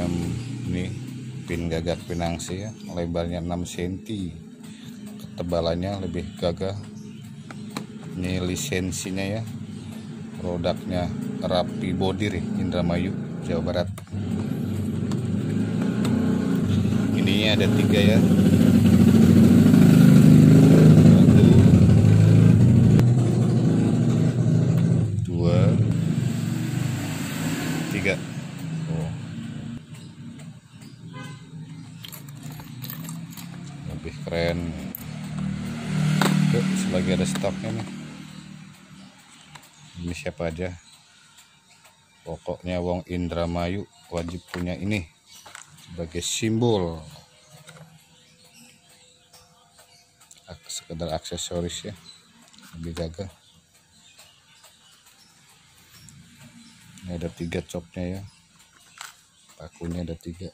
ini pin gagak pinangsi ya, lebarnya 6 cm, ketebalannya lebih gagah. Ini lisensinya ya, produknya Rapi Bodir, Indramayu, Jawa Barat. Ini ada 3 ya, 1, 2, 3. Lebih keren. Tuh, selagi ada stoknya nih. Ini siapa aja, pokoknya wong Indramayu wajib punya ini sebagai simbol, sekedar aksesoris ya, lebih gagah. Ini ada 3 coknya ya, pakunya ada 3.